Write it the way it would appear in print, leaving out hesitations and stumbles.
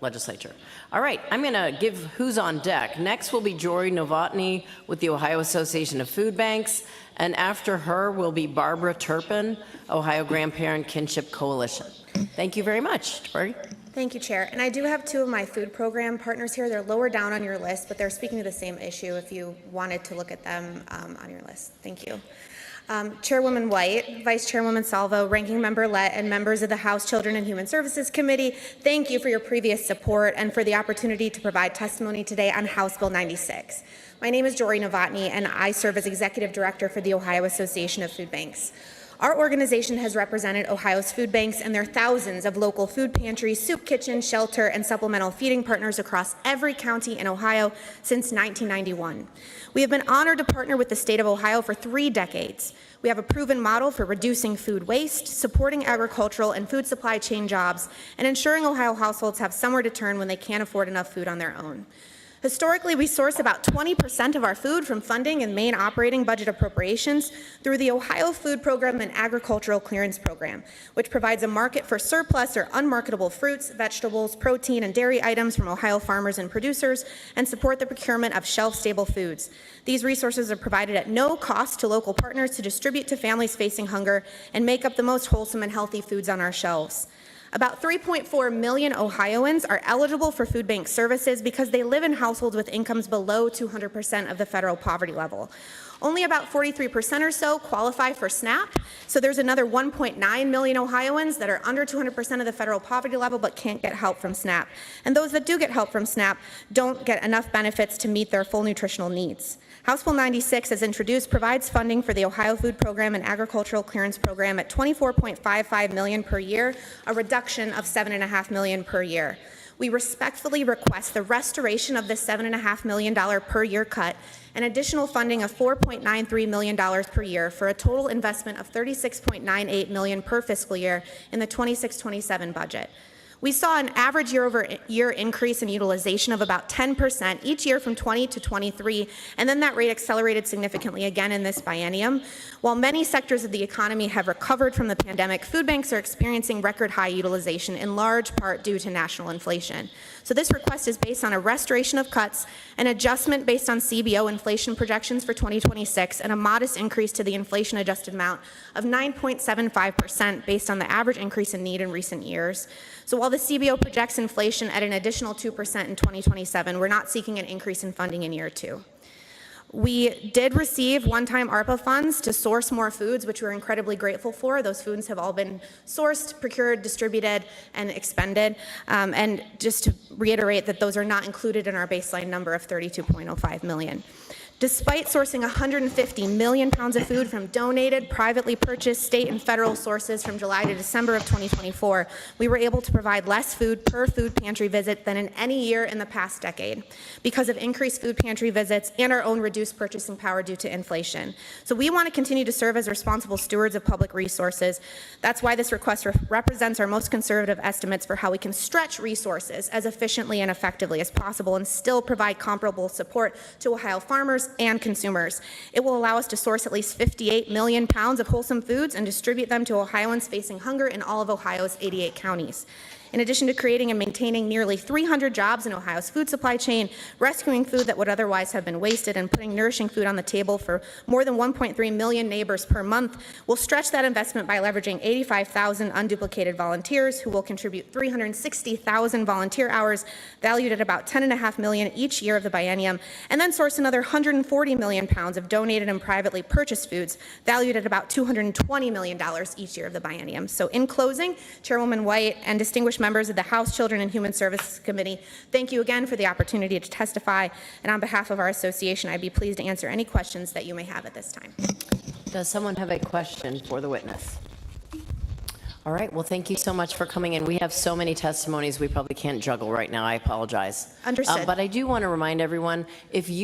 legislature. All right, I'm going to give who's on deck. Next will be Joree Novotny with the Ohio Association of Food Banks, and after her will be Barbara Turpin, Ohio Grandparent Kinship Coalition. Thank you very much. Joree. Thank you, Chair. And I do have two of my food program partners here. They're lower down on your list, but they're speaking to the same issue if you wanted to look at them on your list. Thank you. Chairwoman White, Vice Chairwoman Salvo, Ranking Member Lett, and members of the House Children and Human Services Committee, thank you for your previous support and for the opportunity to provide testimony today on House Bill 96. My name is Joree Novotny, and I serve as Executive Director for the Ohio Association of Food Banks. Our organization has represented Ohio's food banks and their thousands of local food pantries, soup kitchens, shelter, and supplemental feeding partners across every county in Ohio since 1991. We have been honored to partner with the state of Ohio for 3 decades. We have a proven model for reducing food waste, supporting agricultural and food supply chain jobs, and ensuring Ohio households have somewhere to turn when they can't afford enough food on their own. Historically, we source about 20% of our food from funding and main operating budget appropriations through the Ohio Food Program and Agricultural Clearance Program, which provides a market for surplus or unmarketable fruits, vegetables, protein, and dairy items from Ohio farmers and producers, and support the procurement of shelf-stable foods. These resources are provided at no cost to local partners to distribute to families facing hunger and make up the most wholesome and healthy foods on our shelves. About 3.4 million Ohioans are eligible for food bank services because they live in households with incomes below 200% of the federal poverty level. Only about 43% or so qualify for SNAP, so there's another 1.9 million Ohioans that are under 200% of the federal poverty level but can't get help from SNAP. And those that do get help from SNAP don't get enough benefits to meet their full nutritional needs. House Bill 96, as introduced, provides funding for the Ohio Food Program and Agricultural Clearance Program at $24.55 million per year, a reduction of $7.5 million per year. We respectfully request the restoration of the $7.5 million per year cut and additional funding of $4.93 million per year for a total investment of $36.98 million per fiscal year in the 26-27 budget. We saw an average year-over-year increase in utilization of about 10% each year from 20 to 23, and then that rate accelerated significantly again in this biennium. While many sectors of the economy have recovered from the pandemic, food banks are experiencing record high utilization in large part due to national inflation. So this request is based on a restoration of cuts, an adjustment based on CBO inflation projections for 2026, and a modest increase to the inflation-adjusted amount of 9.75% based on the average increase in need in recent years. So while the CBO projects inflation at an additional 2% in 2027, we're not seeking an increase in funding in year 2. We did receive one-time ARPA funds to source more foods, which we're incredibly grateful for. Those foods have all been sourced, procured, distributed, and expended. And just to reiterate that those are not included in our baseline number of $32.05 million. Despite sourcing 150 million pounds of food from donated, privately purchased state and federal sources from July to December of 2024, we were able to provide less food per food pantry visit than in any year in the past decade because of increased food pantry visits and our own reduced purchasing power due to inflation. So we want to continue to serve as responsible stewards of public resources. That's why this request represents our most conservative estimates for how we can stretch resources as efficiently and effectively as possible and still provide comparable support to Ohio farmers and consumers. It will allow us to source at least 58 million pounds of wholesome foods and distribute them to Ohioans facing hunger in all of Ohio's 88 counties. In addition to creating and maintaining nearly 300 jobs in Ohio's food supply chain, rescuing food that would otherwise have been wasted, and putting nourishing food on the table for more than 1.3 million neighbors per month, we'll stretch that investment by leveraging 85,000 unduplicated volunteers who will contribute 360,000 volunteer hours valued at about $10.5 million each year of the biennium, and then source another 140 million pounds of donated and privately purchased foods valued at about $220 million each year of the biennium. So in closing, Chairwoman White and distinguished members of the House Children and Human Services Committee, thank you again for the opportunity to testify. And on behalf of our association, I'd be pleased to answer any questions that you may have at this time. Does someone have a question for the witness? All right, well, thank you so much for coming in. We have so many testimonies we probably can't juggle right now. I apologize. Understood. But I do want to remind everyone, if you